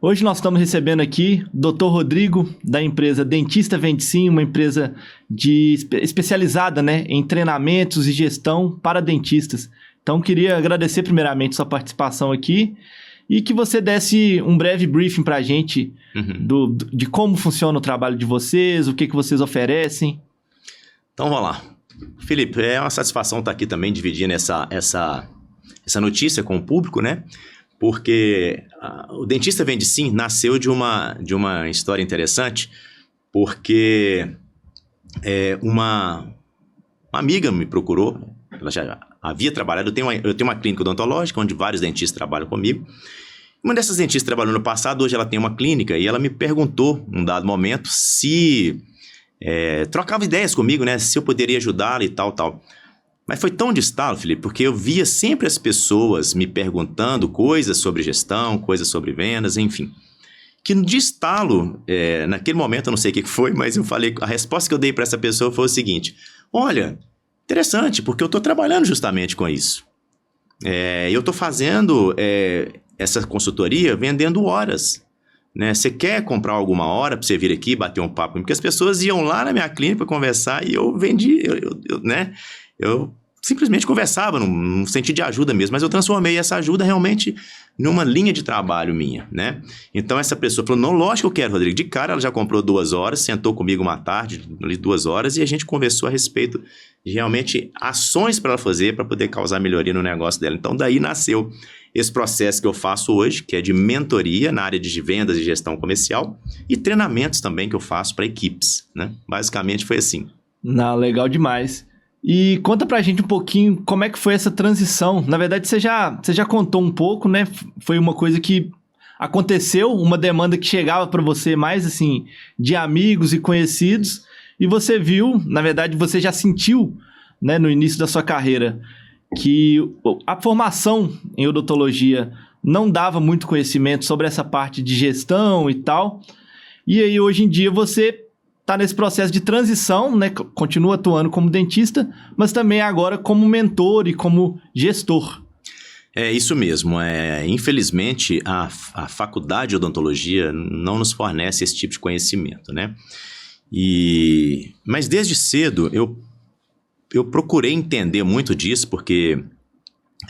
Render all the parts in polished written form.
Hoje nós estamos recebendo aqui o Dr. Rodrigo, da empresa Dentista Vende Sim, uma empresa especializada, né, em treinamentos e gestão para dentistas. Então, queria agradecer primeiramente sua participação aqui e que você desse um breve briefing para a gente de como funciona o trabalho de vocês, o que vocês oferecem. Então, vamos lá. Felipe, é uma satisfação estar aqui também dividindo essa notícia com o público, né? Porque o Dentista Vende Sim nasceu de uma história interessante, porque uma amiga me procurou, ela já havia trabalhado, eu tenho uma clínica odontológica onde vários dentistas trabalham comigo. Uma dessas dentistas trabalhou no passado, hoje ela tem uma clínica e ela me perguntou, num dado momento, se trocava ideias comigo, né? Se eu poderia ajudá-la e tal. Mas foi tão de estalo, Felipe, porque eu via sempre as pessoas me perguntando coisas sobre gestão, coisas sobre vendas, enfim. Que de estalo, naquele momento, eu não sei o que foi, mas eu falei, a resposta que eu dei para essa pessoa foi o seguinte: olha, interessante, porque eu estou trabalhando justamente com isso. Eu estou fazendo essa consultoria vendendo horas. Né? Você quer comprar alguma hora para você vir aqui bater um papo? Porque as pessoas iam lá na minha clínica para conversar e eu vendi, eu simplesmente conversava num sentido de ajuda mesmo, mas eu transformei essa ajuda realmente numa linha de trabalho minha, né? Então essa pessoa falou, não, lógico que eu quero, Rodrigo. De cara ela já comprou 2 horas, sentou comigo uma tarde, 2 horas, e a gente conversou a respeito de realmente ações para ela fazer para poder causar melhoria no negócio dela. Então daí nasceu esse processo que eu faço hoje, que é de mentoria na área de vendas e gestão comercial e treinamentos também que eu faço para equipes, né? Basicamente foi assim. Não, legal demais. E conta pra gente um pouquinho como é que foi essa transição. Na verdade, você já contou um pouco, né? Foi uma coisa que aconteceu, uma demanda que chegava para você mais, assim, de amigos e conhecidos, e você viu, na verdade, você já sentiu, né, no início da sua carreira, que a formação em odontologia não dava muito conhecimento sobre essa parte de gestão e tal, e aí hoje em dia você está nesse processo de transição, né? Continua atuando como dentista, mas também agora como mentor e como gestor. É isso mesmo. Infelizmente, a faculdade de odontologia não nos fornece esse tipo de conhecimento, né? Mas desde cedo eu procurei entender muito disso, porque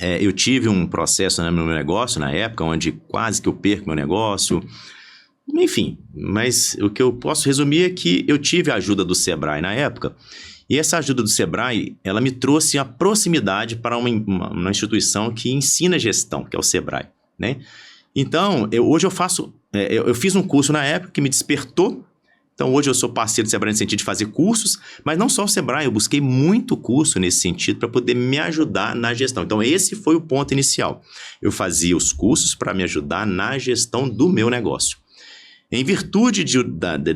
eu tive um processo no meu negócio na época, onde quase que eu perco meu negócio. Enfim, mas o que eu posso resumir é que eu tive a ajuda do Sebrae na época, e essa ajuda do Sebrae, ela me trouxe a proximidade para uma instituição que ensina gestão, que é o Sebrae, né? Então, hoje eu faço, eu fiz um curso na época que me despertou, então hoje eu sou parceiro do Sebrae no sentido de fazer cursos, mas não só o Sebrae, eu busquei muito curso nesse sentido para poder me ajudar na gestão. Então esse foi o ponto inicial, eu fazia os cursos para me ajudar na gestão do meu negócio. Em virtude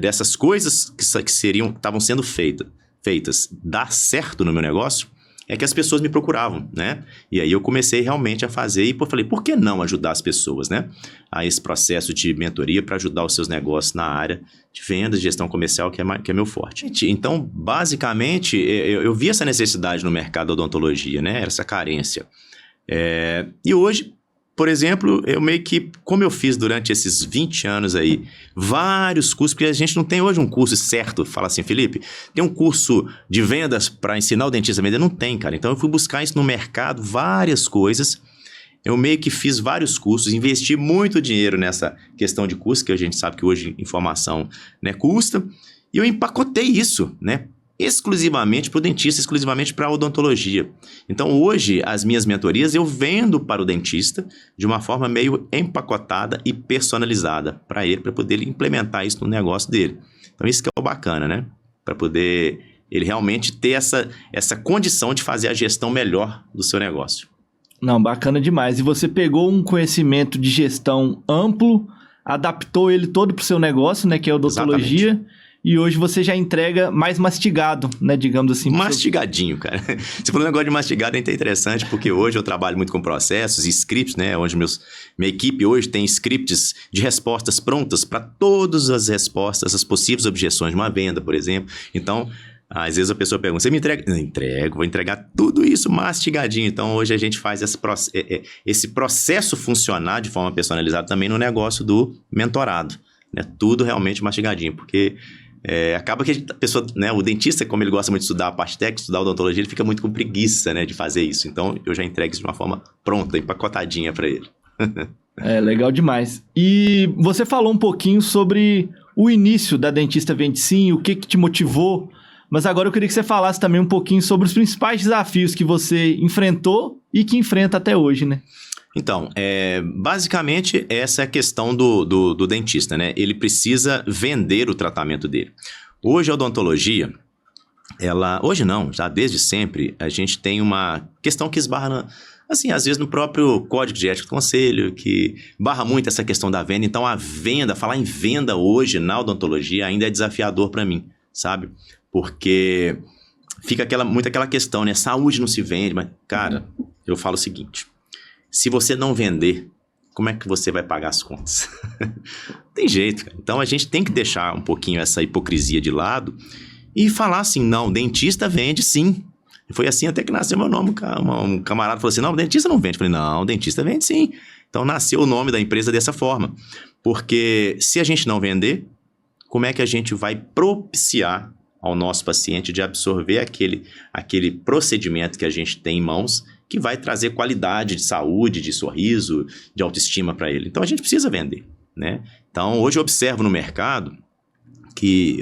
dessas coisas que estavam sendo feitas dar certo no meu negócio, é que as pessoas me procuravam, né? E aí eu comecei realmente a fazer e falei, por que não ajudar as pessoas, né? A esse processo de mentoria para ajudar os seus negócios na área de vendas, gestão comercial, que é meu forte. Então, basicamente, eu vi essa necessidade no mercado da odontologia, né? Essa carência. E hoje, por exemplo, eu meio que, como eu fiz durante esses 20 anos aí, vários cursos, porque a gente não tem hoje um curso certo, fala assim, Felipe, tem um curso de vendas para ensinar o dentista a vender? Não tem, cara. Então eu fui buscar isso no mercado, várias coisas. Eu meio que fiz vários cursos, investi muito dinheiro nessa questão de curso, que a gente sabe que hoje informação, né, custa, e eu empacotei isso, né? Exclusivamente para o dentista, exclusivamente para a odontologia. Então hoje as minhas mentorias eu vendo para o dentista de uma forma meio empacotada e personalizada para ele, para poder implementar isso no negócio dele. Então isso que é o bacana, né? Para poder ele realmente ter essa condição de fazer a gestão melhor do seu negócio. Não, bacana demais. E você pegou um conhecimento de gestão amplo, adaptou ele todo para o seu negócio, né, que é a odontologia. Exatamente. E hoje você já entrega mais mastigado, né, digamos assim. Mastigadinho, cara. Você falou um negócio de mastigado, é interessante, porque hoje eu trabalho muito com processos e scripts, né, onde minha equipe hoje tem scripts de respostas prontas para todas as respostas, as possíveis objeções de uma venda, por exemplo. Então, Às vezes a pessoa pergunta, você me entrega? Não, entrego, vou entregar tudo isso mastigadinho. Então, hoje a gente faz esse processo funcionar de forma personalizada também no negócio do mentorado, né? Tudo realmente mastigadinho, porque acaba que a pessoa, né, o dentista, como ele gosta muito de estudar a parte técnica, estudar odontologia, ele fica muito com preguiça, né, de fazer isso. Então, eu já entrego isso de uma forma pronta, empacotadinha para ele. Legal demais. E você falou um pouquinho sobre o início da Dentista Vende Sim, o que te motivou, mas agora eu queria que você falasse também um pouquinho sobre os principais desafios que você enfrentou e que enfrenta até hoje, né? Então, basicamente, essa é a questão do dentista, né? Ele precisa vender o tratamento dele. Hoje, a odontologia, hoje não, já desde sempre, a gente tem uma questão que esbarra, assim, às vezes no próprio Código de Ética do Conselho, que barra muito essa questão da venda. Então, falar em venda hoje na odontologia ainda é desafiador para mim, sabe? Porque fica muito aquela questão, né? Saúde não se vende, mas, cara, eu falo o seguinte... Se você não vender, como é que você vai pagar as contas? Tem jeito, cara. Então, a gente tem que deixar um pouquinho essa hipocrisia de lado e falar assim, não, dentista vende sim. Foi assim até que nasceu meu nome. Um camarada falou assim, não, dentista não vende. Eu falei, não, dentista vende sim. Então, nasceu o nome da empresa dessa forma. Porque se a gente não vender, como é que a gente vai propiciar ao nosso paciente de absorver aquele procedimento que a gente tem em mãos que vai trazer qualidade de saúde, de sorriso, de autoestima para ele. Então, a gente precisa vender, né? Então, hoje eu observo no mercado que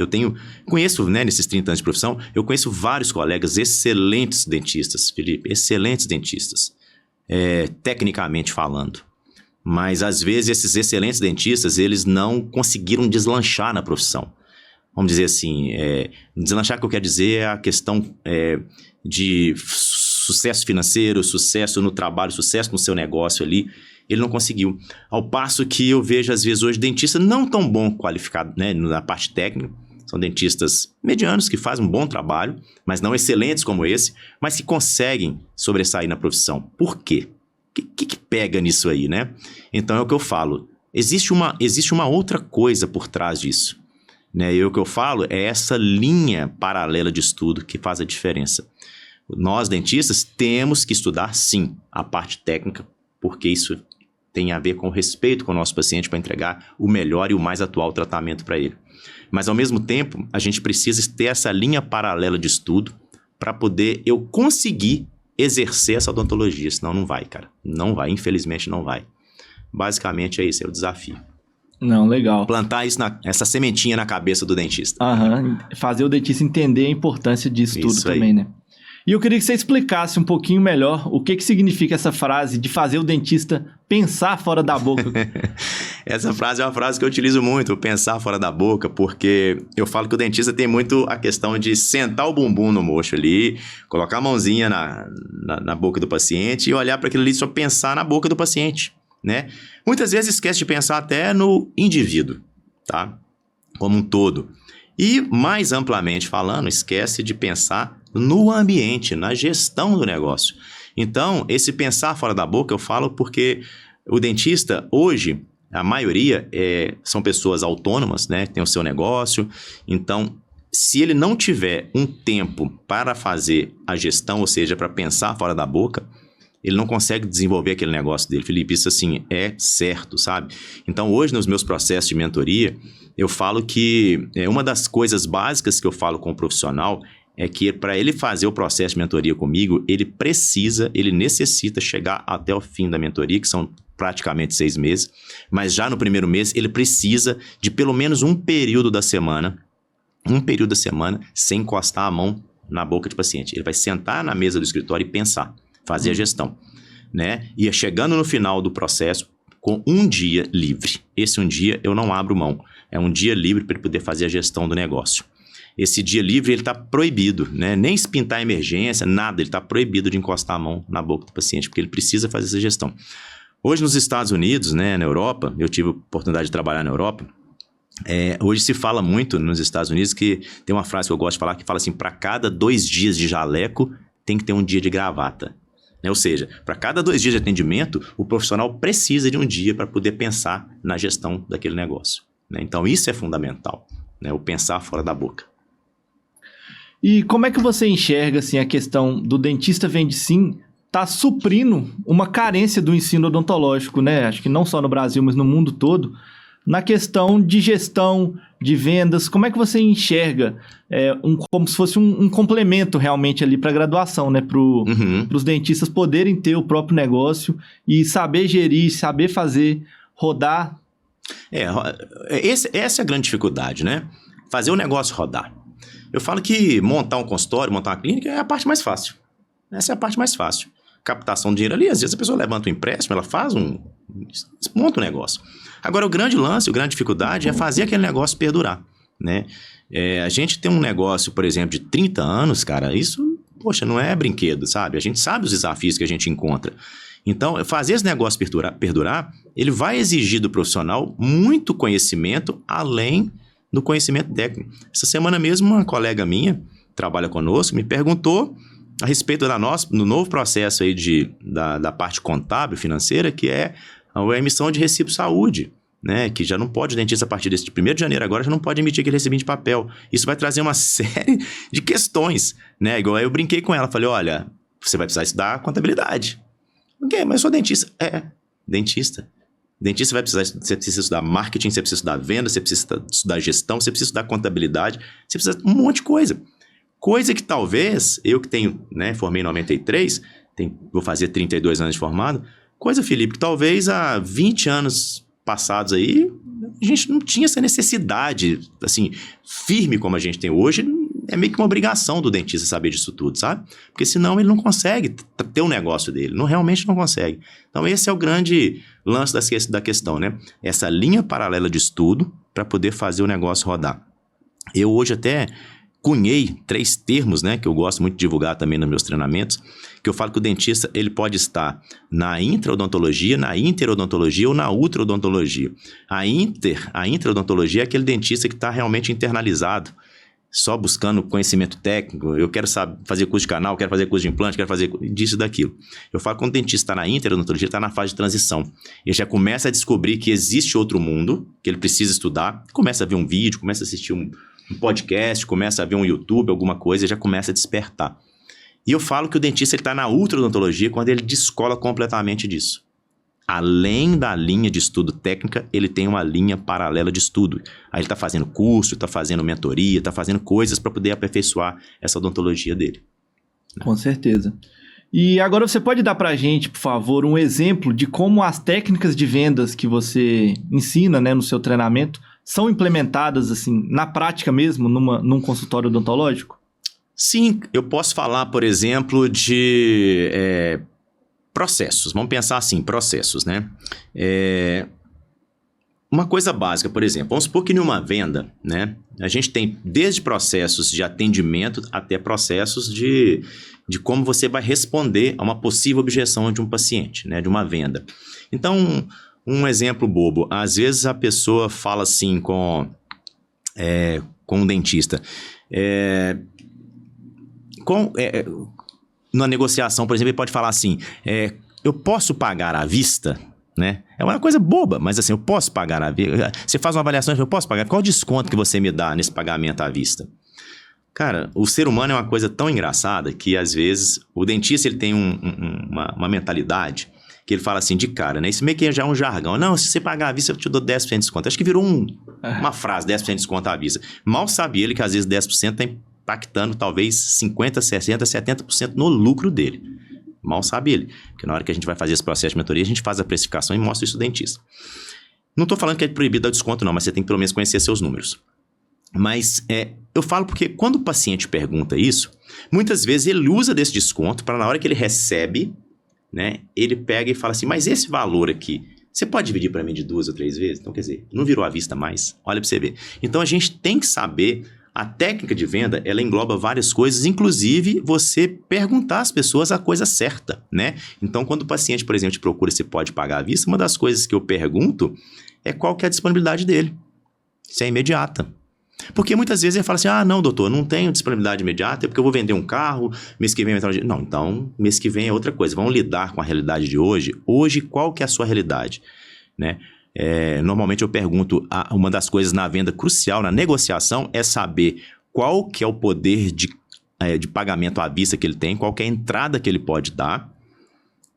conheço, né, nesses 30 anos de profissão, eu conheço vários colegas excelentes dentistas, Felipe, excelentes dentistas, tecnicamente falando. Mas, às vezes, esses excelentes dentistas, eles não conseguiram deslanchar na profissão. Vamos dizer assim, deslanchar, que eu quero dizer, é a questão de sucesso financeiro, sucesso no trabalho, sucesso no seu negócio ali, ele não conseguiu. Ao passo que eu vejo, às vezes, hoje, dentistas não tão bom qualificados, né, na parte técnica, são dentistas medianos que fazem um bom trabalho, mas não excelentes como esse, mas que conseguem sobressair na profissão. Por quê? O que pega nisso aí, né? Então, é o que eu falo. Existe uma outra coisa por trás disso, né? E o que eu falo é essa linha paralela de estudo que faz a diferença. Nós, dentistas, temos que estudar, sim, a parte técnica, porque isso tem a ver com o respeito com o nosso paciente para entregar o melhor e o mais atual tratamento para ele. Mas, ao mesmo tempo, a gente precisa ter essa linha paralela de estudo para poder eu conseguir exercer essa odontologia, senão não vai, cara. Não vai, infelizmente não vai. Basicamente é isso, é o desafio. Não, legal. Plantar essa sementinha na cabeça do dentista. Fazer o dentista entender a importância disso tudo também, né? E eu queria que você explicasse um pouquinho melhor o que significa essa frase de fazer o dentista pensar fora da boca. Essa frase é uma frase que eu utilizo muito, pensar fora da boca, porque eu falo que o dentista tem muito a questão de sentar o bumbum no mocho ali, colocar a mãozinha na boca do paciente e olhar para aquilo ali e só pensar na boca do paciente, né? Muitas vezes esquece de pensar até no indivíduo, tá? Como um todo. E, mais amplamente falando, esquece de pensar no ambiente, na gestão do negócio. Então, esse pensar fora da boca eu falo porque o dentista, hoje, a maioria são pessoas autônomas, né? Tem o seu negócio. Então, se ele não tiver um tempo para fazer a gestão, ou seja, para pensar fora da boca, ele não consegue desenvolver aquele negócio dele. Felipe, isso assim é certo, sabe? Então, hoje, nos meus processos de mentoria, eu falo que uma das coisas básicas que eu falo com o profissional é que para ele fazer o processo de mentoria comigo, ele necessita chegar até o fim da mentoria, que são praticamente 6 meses, mas já no primeiro mês ele precisa de pelo menos um período da semana, sem encostar a mão na boca de paciente. Ele vai sentar na mesa do escritório e pensar, fazer a gestão, né? E chegando no final do processo com um dia livre. Esse um dia eu não abro mão. É um dia livre para ele poder fazer a gestão do negócio. Esse dia livre, ele está proibido, né? Nem se pintar emergência, nada. Ele está proibido de encostar a mão na boca do paciente, porque ele precisa fazer essa gestão. Hoje, nos Estados Unidos, né, na Europa, eu tive a oportunidade de trabalhar na Europa, hoje se fala muito nos Estados Unidos que tem uma frase que eu gosto de falar, que fala assim, para cada 2 dias de jaleco, tem que ter um dia de gravata. Né? Ou seja, para cada 2 dias de atendimento, o profissional precisa de um dia para poder pensar na gestão daquele negócio. Né? Então, isso é fundamental, né? O pensar fora da boca. E como é que você enxerga assim, a questão do dentista vende sim tá suprindo uma carência do ensino odontológico, né? Acho que não só no Brasil, mas no mundo todo, na questão de gestão, de vendas. Como é que você enxerga como se fosse um complemento realmente ali para a graduação, né? Para os dentistas poderem ter o próprio negócio e saber gerir, saber fazer, rodar. Essa é a grande dificuldade, né? Fazer o negócio rodar. Eu falo que montar um consultório, montar uma clínica é a parte mais fácil. Essa é a parte mais fácil. Captação de dinheiro ali, às vezes a pessoa levanta um empréstimo, ela monta um negócio. Agora, o grande lance, a grande dificuldade é fazer aquele negócio perdurar, né? A gente tem um negócio, por exemplo, de 30 anos, cara, isso, poxa, não é brinquedo, sabe? A gente sabe os desafios que a gente encontra. Então, fazer esse negócio perdurar, ele vai exigir do profissional muito conhecimento, além do conhecimento técnico. Essa semana mesmo, uma colega minha, que trabalha conosco, me perguntou a respeito do novo processo aí da parte contábil, financeira, que é a emissão de recibo saúde, né? Que já não pode, o dentista, a partir desse 1º de janeiro agora, já não pode emitir aquele recibinho de papel. Isso vai trazer uma série de questões, né? Igual eu brinquei com ela, falei, olha, você vai precisar estudar contabilidade. Ok, mas eu sou dentista. Dentista. Dentista você precisa estudar marketing, você precisa estudar venda, você precisa estudar gestão, você precisa estudar contabilidade, você precisa de um monte de coisa. Coisa que talvez, eu que tenho, né, formei em 93, vou fazer 32 anos de formado, coisa, Felipe, que talvez há 20 anos passados aí, a gente não tinha essa necessidade, assim, firme como a gente tem hoje. É meio que uma obrigação do dentista saber disso tudo, sabe? Porque senão ele não consegue ter o negócio dele, realmente não consegue. Então esse é o grande lance da questão, né? Essa linha paralela de estudo para poder fazer o negócio rodar. Eu hoje até cunhei 3 termos, né, que eu gosto muito de divulgar também nos meus treinamentos, que eu falo que o dentista ele pode estar na intraodontologia, na interodontologia ou na ultraodontologia. A intraodontologia é aquele dentista que está realmente internalizado, só buscando conhecimento técnico. Eu quero fazer curso de canal, quero fazer curso de implante, quero fazer disso e daquilo. Eu falo que quando o dentista está na interodontologia, ele está na fase de transição. Ele já começa a descobrir que existe outro mundo, que ele precisa estudar, começa a ver um vídeo, começa a assistir um podcast, começa a ver um YouTube, alguma coisa, e já começa a despertar. E eu falo que o dentista está na ultraodontologia quando ele descola completamente disso. Além da linha de estudo técnica, ele tem uma linha paralela de estudo. Aí ele está fazendo curso, está fazendo mentoria, está fazendo coisas para poder aperfeiçoar essa odontologia dele. Com certeza. E agora você pode dar para a gente, por favor, um exemplo de como as técnicas de vendas que você ensina, né, no seu treinamento são implementadas assim, na prática mesmo, num consultório odontológico? Sim, eu posso falar, por exemplo, de processos. Vamos pensar assim, processos, né? Uma coisa básica, por exemplo, vamos supor que numa venda, né, a gente tem desde processos de atendimento até processos de como você vai responder a uma possível objeção de um paciente, né, de uma venda. Então, um exemplo bobo, às vezes a pessoa fala assim com um dentista, na negociação, por exemplo, ele pode falar assim, eu posso pagar à vista? Né? É uma coisa boba, mas assim, eu posso pagar à vista? Você faz uma avaliação, eu posso pagar? Qual o desconto que você me dá nesse pagamento à vista? Cara, o ser humano é uma coisa tão engraçada que às vezes o dentista ele tem uma mentalidade que ele fala assim de cara, né? Isso meio que já é um jargão. Não, se você pagar à vista, eu te dou 10% de desconto. Acho que virou uma frase, 10% de desconto à vista. Mal sabe ele que às vezes 10% está impactando talvez 50%, 60%, 70% no lucro dele. Mal sabe ele. Porque na hora que a gente vai fazer esse processo de mentoria, a gente faz a precificação e mostra isso ao dentista. Não estou falando que é proibido dar desconto não, mas você tem que pelo menos conhecer seus números. Mas eu falo porque quando o paciente pergunta isso, muitas vezes ele usa desse desconto para na hora que ele recebe, né, ele pega e fala assim, mas esse valor aqui, você pode dividir para mim de 2 ou 3 vezes? Então, quer dizer, não virou à vista mais? Olha para você ver. Então, a gente tem que saber, a técnica de venda, ela engloba várias coisas, inclusive você perguntar às pessoas a coisa certa, né? Então, quando o paciente, por exemplo, te procura se pode pagar à vista, uma das coisas que eu pergunto é qual que é a disponibilidade dele. Se é imediata. Porque muitas vezes ele fala assim, não, doutor, não tenho disponibilidade imediata, é porque eu vou vender um carro, mês que vem... Não, então, mês que vem é outra coisa. Vamos lidar com a realidade de hoje. Hoje, qual que é a sua realidade? Né? Normalmente eu pergunto, uma das coisas na venda crucial, na negociação, é saber qual que é o poder de de pagamento à vista que ele tem, qual que é a entrada que ele pode dar,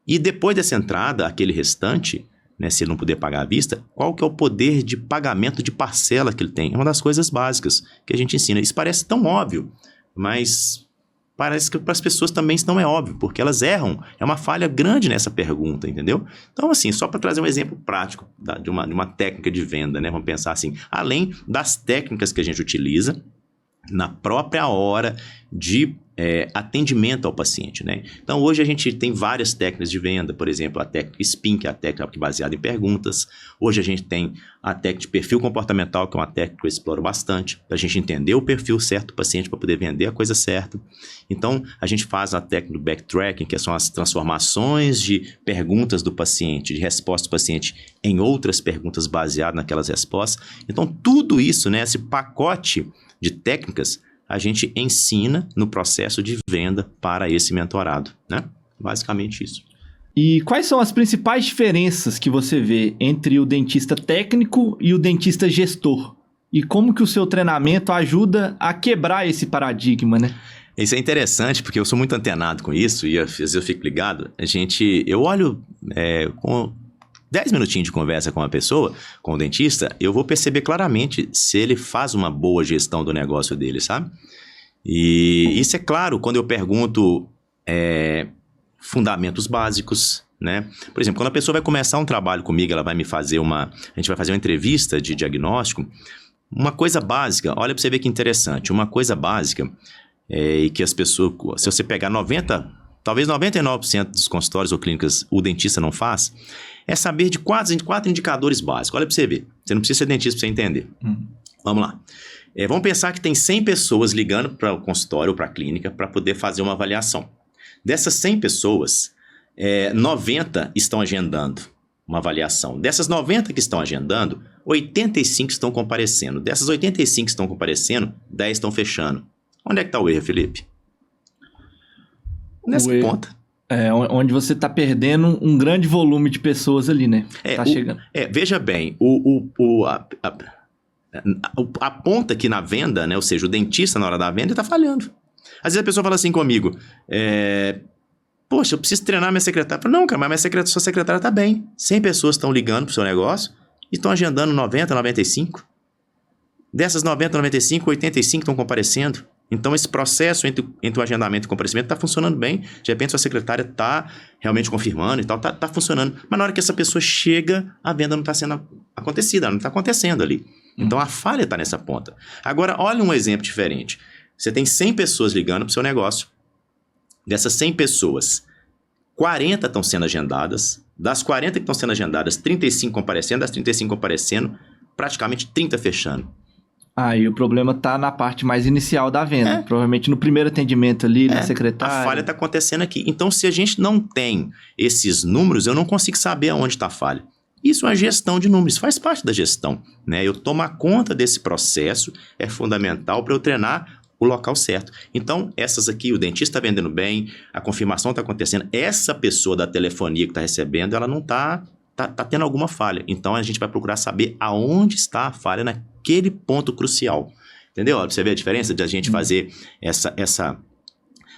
e depois dessa entrada, aquele restante, né, se ele não puder pagar à vista, qual que é o poder de pagamento de parcela que ele tem. É uma das coisas básicas que a gente ensina. Isso parece tão óbvio, mas parece que para as pessoas também isso não é óbvio, porque elas erram. É uma falha grande nessa pergunta, entendeu? Então, assim, só para trazer um exemplo prático de uma técnica de venda, né? Vamos pensar assim, além das técnicas que a gente utiliza na própria hora de atendimento ao paciente, né? Então, hoje a gente tem várias técnicas de venda, por exemplo, a técnica SPIN, que é a técnica baseada em perguntas. Hoje a gente tem a técnica de perfil comportamental, que é uma técnica que eu exploro bastante, para a gente entender o perfil certo do paciente para poder vender a coisa certa. Então, a gente faz a técnica do backtracking, que são as transformações de perguntas do paciente, de resposta do paciente em outras perguntas baseadas naquelas respostas. Então, tudo isso, né, esse pacote de técnicas, a gente ensina no processo de venda para esse mentorado, né? Basicamente isso. E quais são as principais diferenças que você vê entre o dentista técnico e o dentista gestor? E como que o seu treinamento ajuda a quebrar esse paradigma, né? Isso é interessante, porque eu sou muito antenado com isso e às vezes eu fico ligado. Eu olho com 10 minutinhos de conversa com uma pessoa, com o dentista, eu vou perceber claramente se ele faz uma boa gestão do negócio dele, sabe? E isso é claro quando eu pergunto fundamentos básicos, né? Por exemplo, quando a pessoa vai começar um trabalho comigo, a gente vai fazer uma entrevista de diagnóstico, uma coisa básica, olha para você ver que interessante, uma coisa básica e que as pessoas, se você pegar talvez 99% dos consultórios ou clínicas o dentista não faz, é saber de quatro indicadores básicos. Olha para você ver. Você não precisa ser dentista para você entender. Vamos lá. Vamos pensar que tem 100 pessoas ligando para o consultório ou para a clínica para poder fazer uma avaliação. Dessas 100 pessoas, 90 estão agendando uma avaliação. Dessas 90 que estão agendando, 85 estão comparecendo. Dessas 85 que estão comparecendo, 10 estão fechando. Onde é que está o erro, Felipe? Nessa ponta. Onde você está perdendo um grande volume de pessoas ali, né? Chegando. Veja bem, a ponta aqui na venda, né? Ou seja, o dentista na hora da venda está falhando. Às vezes a pessoa fala assim comigo, poxa, eu preciso treinar minha secretária. Eu falo, não, cara, mas sua secretária está bem. 100 pessoas estão ligando para o seu negócio e estão agendando 90, 95. Dessas 90, 95, 85 estão comparecendo. Então, esse processo entre o agendamento e o comparecimento está funcionando bem. De repente, sua secretária está realmente confirmando e tal, está funcionando. Mas na hora que essa pessoa chega, a venda não está sendo acontecida, ela não está acontecendo ali. Então, a falha está nessa ponta. Agora, olha um exemplo diferente. Você tem 100 pessoas ligando para o seu negócio. Dessas 100 pessoas, 40 estão sendo agendadas. Das 40 que estão sendo agendadas, 35 comparecendo. Das 35 comparecendo, praticamente 30 fechando. E o problema está na parte mais inicial da venda. Provavelmente no primeiro atendimento ali, na secretária. A falha está acontecendo aqui. Então, se a gente não tem esses números, eu não consigo saber aonde está a falha. Isso é uma gestão de números, faz parte da gestão, né? Eu tomar conta desse processo é fundamental para eu treinar o local certo. Então, essas aqui, o dentista está vendendo bem, a confirmação está acontecendo, essa pessoa da telefonia que está recebendo, ela não está tendo alguma falha. Então, a gente vai procurar saber aonde está a falha naquele ponto crucial. Entendeu? Você vê a diferença de a gente fazer essa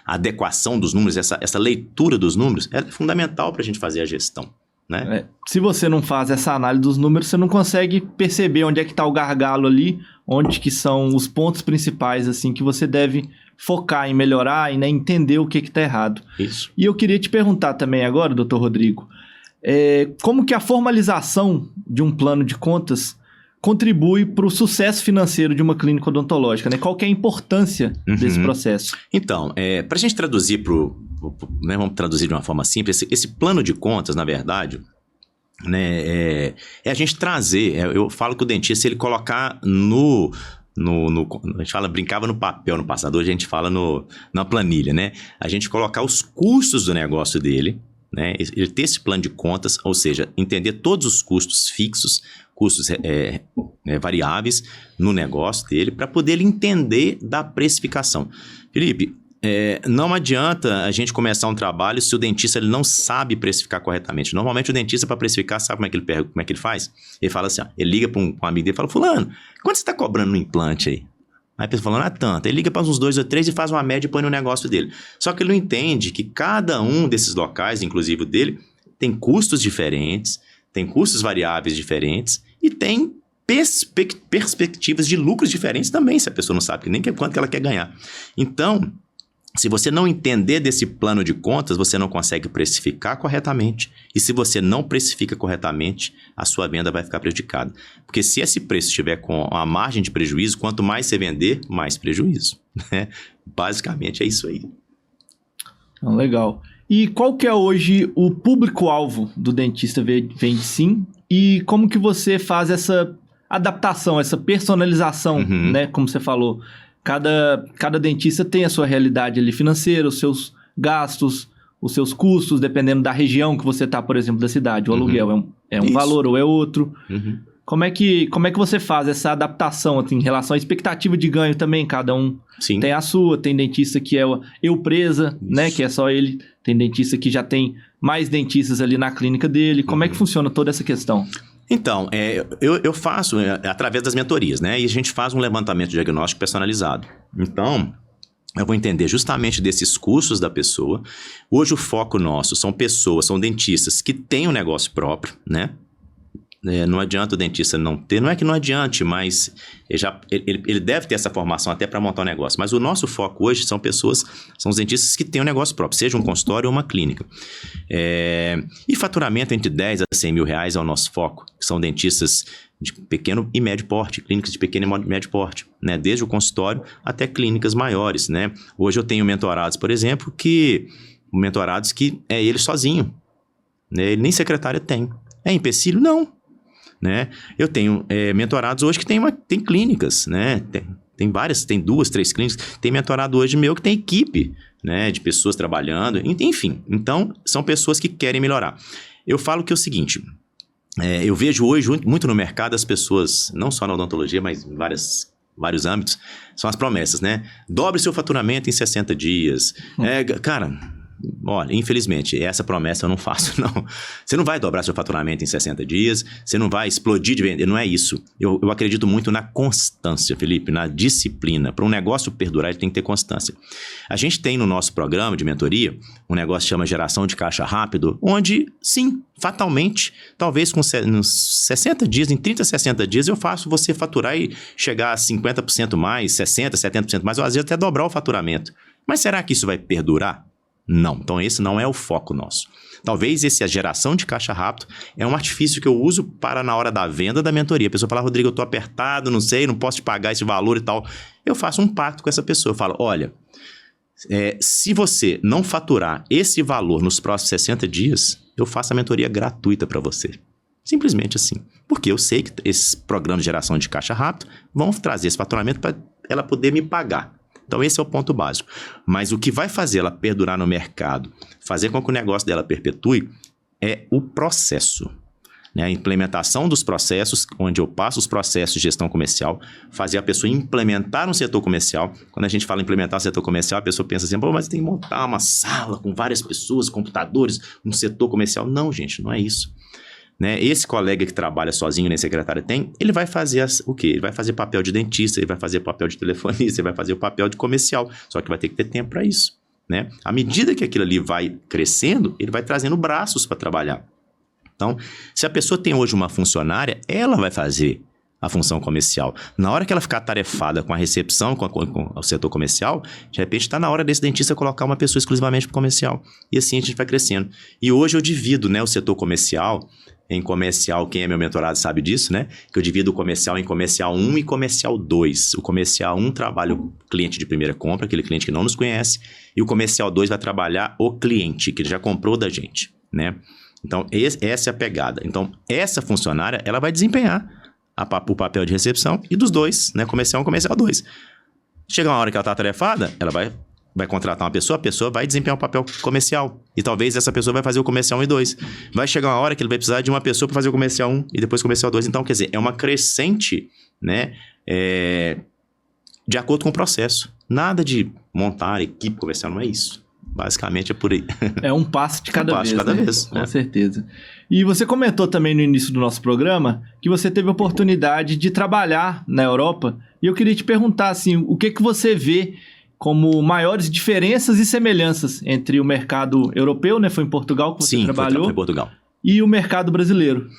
adequação dos números, essa leitura dos números, é fundamental para a gente fazer a gestão, né? Se você não faz essa análise dos números, você não consegue perceber onde é que está o gargalo ali, onde que são os pontos principais, assim, que você deve focar em melhorar e, né, entender o que está errado. Isso. E eu queria te perguntar também agora, doutor Rodrigo, como que a formalização de um plano de contas contribui para o sucesso financeiro de uma clínica odontológica, né? Qual que é a importância desse processo? Então, para a gente traduzir né, vamos traduzir de uma forma simples, esse plano de contas, na verdade, né, a gente trazer, eu falo que o dentista, ele colocar a gente brincava no papel no passado, hoje a gente fala na planilha, né? A gente colocar os custos do negócio dele, né? Ele ter esse plano de contas, ou seja, entender todos os custos fixos, custos variáveis no negócio dele, para poder ele entender da precificação. Felipe, não adianta a gente começar um trabalho se o dentista ele não sabe precificar corretamente. Normalmente o dentista, para precificar, sabe como é que ele faz? Ele fala assim, ele liga para um amigo dele e fala, fulano, quanto você está cobrando no implante aí? Aí a pessoa falando, tanto. Ele liga para uns 2 ou 3 e faz uma média e põe no negócio dele. Só que ele não entende que cada um desses locais, inclusive o dele, tem custos diferentes, tem custos variáveis diferentes e tem perspectivas de lucros diferentes também, se a pessoa não sabe nem quanto que ela quer ganhar. Então, se você não entender desse plano de contas, você não consegue precificar corretamente. E se você não precifica corretamente, a sua venda vai ficar prejudicada. Porque se esse preço estiver com a margem de prejuízo, quanto mais você vender, mais prejuízo. Né? Basicamente é isso aí. Legal. E qual que é hoje o público-alvo do Dentista Vende Sim? E como que você faz essa adaptação, essa personalização, né? Como você falou. Cada dentista tem a sua realidade ali financeira, os seus gastos, os seus custos, dependendo da região que você está, por exemplo, da cidade. O aluguel é um valor ou é outro. Como é que você faz essa adaptação assim, em relação à expectativa de ganho também? Cada um tem a sua. Tem dentista que é eu presa, né? Que é só ele. Tem dentista que já tem mais dentistas ali na clínica dele. Como é que funciona toda essa questão? Então, eu faço através das mentorias, né? E a gente faz um levantamento diagnóstico personalizado. Então, eu vou entender justamente desses custos da pessoa. Hoje o foco nosso são dentistas que têm um negócio próprio, né? Não adianta o dentista não ter, não é que não adiante, mas ele deve ter essa formação até para montar um negócio. Mas o nosso foco hoje são os dentistas que têm um negócio próprio, seja um consultório ou uma clínica. E faturamento entre 10 a 100 mil reais é o nosso foco, que são dentistas de pequeno e médio porte, clínicas de pequeno e médio porte, né? Desde o consultório até clínicas maiores, né? Hoje eu tenho mentorados, por exemplo, que é ele sozinho, né? Ele nem secretária tem. É empecilho? Não. Né? Eu tenho mentorados hoje que tem clínicas, né? Tem várias, tem 2, 3 clínicas. Tem mentorado hoje meu que tem equipe, né? De pessoas trabalhando, enfim. Então, são pessoas que querem melhorar. Eu falo que é o seguinte, eu vejo hoje muito no mercado as pessoas, não só na odontologia, mas em vários âmbitos, são as promessas, né? Dobre seu faturamento em 60 dias. Cara... Olha, infelizmente, essa promessa eu não faço, não. Você não vai dobrar seu faturamento em 60 dias, você não vai explodir de vender, não é isso. Eu acredito muito na constância, Felipe, na disciplina. Para um negócio perdurar, ele tem que ter constância. A gente tem no nosso programa de mentoria um negócio que chama Geração de Caixa Rápido, onde, sim, fatalmente, talvez nos 60 dias, em 30, 60 dias, eu faço você faturar e chegar a 50% mais, 60%, 70% mais, ou às vezes até dobrar o faturamento. Mas será que isso vai perdurar? Não, então esse não é o foco nosso. Talvez a geração de caixa rápido é um artifício que eu uso para na hora da venda da mentoria. A pessoa fala, Rodrigo, eu estou apertado, não sei, não posso te pagar esse valor e tal. Eu faço um pacto com essa pessoa, eu falo, olha, se você não faturar esse valor nos próximos 60 dias, eu faço a mentoria gratuita para você. Simplesmente assim. Porque eu sei que esses programas de geração de caixa rápido vão trazer esse faturamento para ela poder me pagar. Então esse é o ponto básico. Mas o que vai fazer ela perdurar no mercado, fazer com que o negócio dela perpetue, é o processo. Né? A implementação dos processos, onde eu passo os processos de gestão comercial, fazer a pessoa implementar um setor comercial. Quando a gente fala implementar um setor comercial, a pessoa pensa assim, pô, mas tem que montar uma sala com várias pessoas, computadores, um setor comercial. Não, gente, não é isso. Né? Esse colega que trabalha sozinho na secretária ele vai fazer o quê? Ele vai fazer papel de dentista, ele vai fazer papel de telefonista, ele vai fazer o papel de comercial, só que vai ter que ter tempo para isso. Né? À medida que aquilo ali vai crescendo, ele vai trazendo braços para trabalhar. Então, se a pessoa tem hoje uma funcionária, ela vai fazer a função comercial. Na hora que ela ficar atarefada com a recepção, com o setor comercial, de repente está na hora desse dentista colocar uma pessoa exclusivamente para o comercial. E assim a gente vai crescendo. E hoje eu divido, né, o setor comercial em comercial, quem é meu mentorado sabe disso, né? Que eu divido o comercial em comercial 1 e comercial 2. O comercial 1 trabalha o cliente de primeira compra, aquele cliente que não nos conhece, e o comercial 2 vai trabalhar o cliente, que ele já comprou da gente, né? Então, essa é a pegada. Então, essa funcionária, ela vai desempenhar o papel de recepção e dos dois, né? Comercial 1 e comercial 2. Chega uma hora que ela está atarefada, ela vai contratar uma pessoa, a pessoa vai desempenhar o papel comercial. E talvez essa pessoa vai fazer o comercial 1 e 2. Vai chegar uma hora que ele vai precisar de uma pessoa para fazer o comercial 1 e depois o comercial 2. Então, quer dizer, é uma crescente, né? De acordo com o processo. Nada de montar equipe comercial, não é isso. basicamente é por aí. É um passo de cada vez, né? Com certeza. E você comentou também no início do nosso programa que você teve a oportunidade de trabalhar na Europa. E eu queria te perguntar, assim, o que você vê como maiores diferenças e semelhanças entre o mercado europeu, né? Foi em Portugal que você trabalhou. Foi em Portugal. E o mercado brasileiro.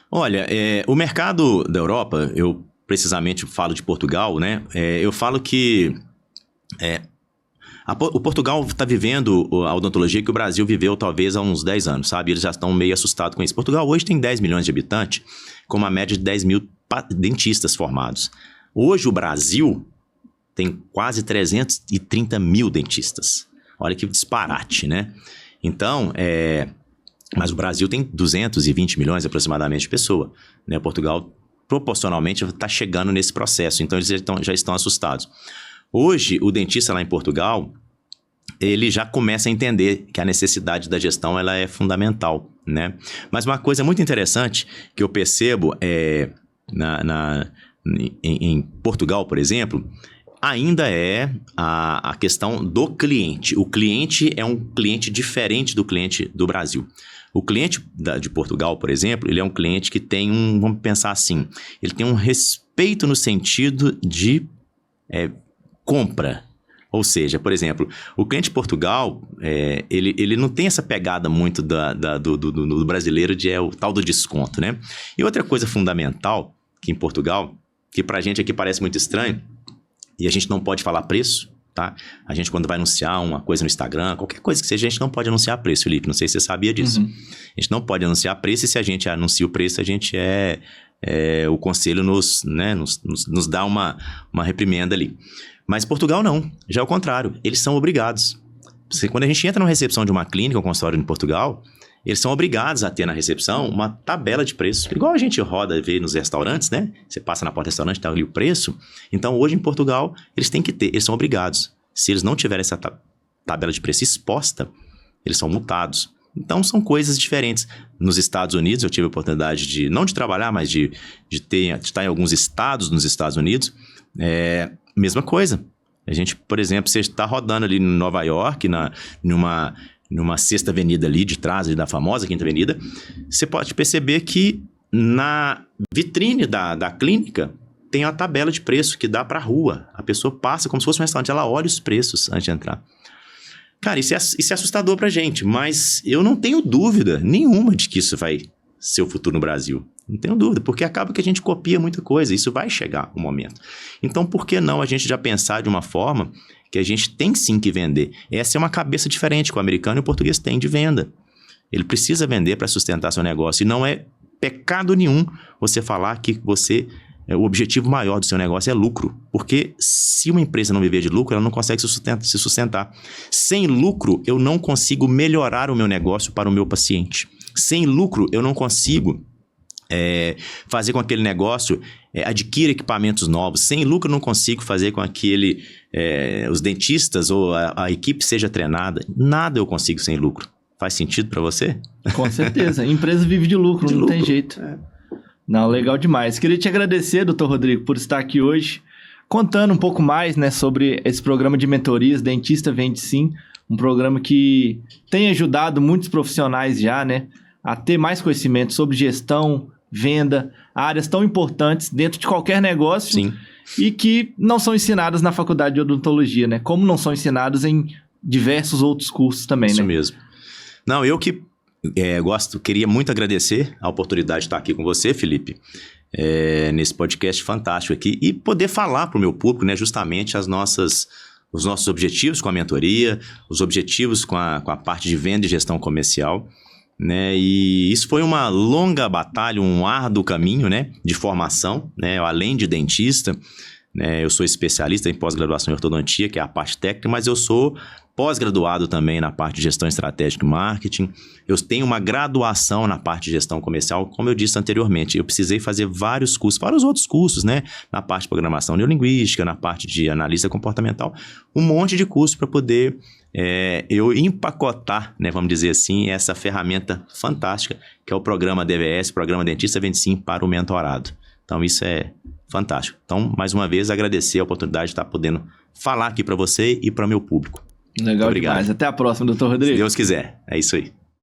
Olha, o mercado da Europa, eu precisamente falo de Portugal, né? Eu falo que o Portugal está vivendo a odontologia que o Brasil viveu talvez há uns 10 anos, sabe? Eles já estão meio assustados com isso. Portugal hoje tem 10 milhões de habitantes, com uma média de 10 mil dentistas formados. Hoje o Brasil tem quase 330 mil dentistas. Olha que disparate, né? Então, mas o Brasil tem 220 milhões aproximadamente de pessoas, né? Portugal, proporcionalmente, está chegando nesse processo. Então, eles já estão assustados. Hoje, o dentista lá em Portugal, ele já começa a entender que a necessidade da gestão ela é fundamental, né? Mas uma coisa muito interessante que eu percebo em Portugal, por exemplo, ainda é a questão do cliente. O cliente é um cliente diferente do cliente do Brasil. O cliente de Portugal, por exemplo, ele é um cliente que tem vamos pensar assim, ele tem um respeito no sentido de compra. Ou seja, por exemplo, o cliente de Portugal, ele não tem essa pegada muito do brasileiro de o tal do desconto, né? E outra coisa fundamental que em Portugal, que pra gente aqui parece muito estranho, e a gente não pode falar preço, tá? A gente quando vai anunciar uma coisa no Instagram, qualquer coisa que seja, a gente não pode anunciar preço, Felipe. Não sei se você sabia disso. Uhum. A gente não pode anunciar preço e se a gente anuncia o preço, a gente o conselho nos dá uma reprimenda ali. Mas Portugal não, já é o contrário, eles são obrigados. Quando a gente entra na recepção de uma clínica, um consultório em Portugal, eles são obrigados a ter na recepção uma tabela de preço. Igual a gente roda e vê nos restaurantes, né? Você passa na porta do restaurante, tá ali o preço. Então, hoje em Portugal, eles têm que ter, eles são obrigados. Se eles não tiverem essa tabela de preço exposta, eles são multados. Então, são coisas diferentes. Nos Estados Unidos, eu tive a oportunidade não de trabalhar, mas de estar em alguns estados nos Estados Unidos. Mesma coisa. A gente, por exemplo, você está rodando ali em Nova York, numa sexta avenida ali de trás, ali da famosa quinta avenida, você pode perceber que na vitrine da clínica tem uma tabela de preço que dá para a rua. A pessoa passa como se fosse um restaurante, ela olha os preços antes de entrar. Cara, isso é assustador pra gente, mas eu não tenho dúvida nenhuma de que isso vai ser o futuro no Brasil. Não tenho dúvida, porque acaba que a gente copia muita coisa, isso vai chegar um momento. Então, por que não a gente já pensar de uma forma que a gente tem sim que vender? Essa é uma cabeça diferente que o americano e o português têm de venda. Ele precisa vender para sustentar seu negócio e não é pecado nenhum você falar que o objetivo maior do seu negócio é lucro, porque se uma empresa não viver de lucro, ela não consegue se sustentar. Sem lucro, eu não consigo melhorar o meu negócio para o meu paciente. Sem lucro, eu não consigo fazer com que aquele negócio adquira equipamentos novos. Sem lucro, eu não consigo fazer com que os dentistas ou a equipe seja treinada. Nada eu consigo sem lucro. Faz sentido para você? Com certeza. A empresa vive de lucro, não tem jeito. Não, legal demais. Queria te agradecer, doutor Rodrigo, por estar aqui hoje, contando um pouco mais, né, sobre esse programa de mentorias, Dentista Vende Sim, um programa que tem ajudado muitos profissionais já, né, a ter mais conhecimento sobre gestão, venda, áreas tão importantes dentro de qualquer negócio. Sim. E que não são ensinadas na faculdade de odontologia, né, como não são ensinadas em diversos outros cursos também, Isso né? mesmo. Não, eu que queria muito agradecer a oportunidade de estar aqui com você, Felipe, nesse podcast fantástico aqui e poder falar para o meu público, né, justamente os nossos objetivos com a mentoria, os objetivos com a parte de venda e gestão comercial, né, e isso foi uma longa batalha, um árduo caminho, né, de formação, né, além de dentista, né, eu sou especialista em pós-graduação em ortodontia, que é a parte técnica, mas eu sou pós-graduado também na parte de gestão estratégica e marketing. Eu tenho uma graduação na parte de gestão comercial, como eu disse anteriormente. Eu precisei fazer vários cursos, vários outros cursos, né? Na parte de programação neurolinguística, na parte de analista comportamental, um monte de cursos para poder eu empacotar, né, vamos dizer assim, essa ferramenta fantástica que é o programa DVS, Programa Dentista Vende Sim para o mentorado. Então isso é fantástico. Então, mais uma vez, agradecer a oportunidade de estar podendo falar aqui para você e para o meu público. Legal Obrigado. demais. Até a próxima, doutor Se Rodrigo. Deus quiser. É isso aí.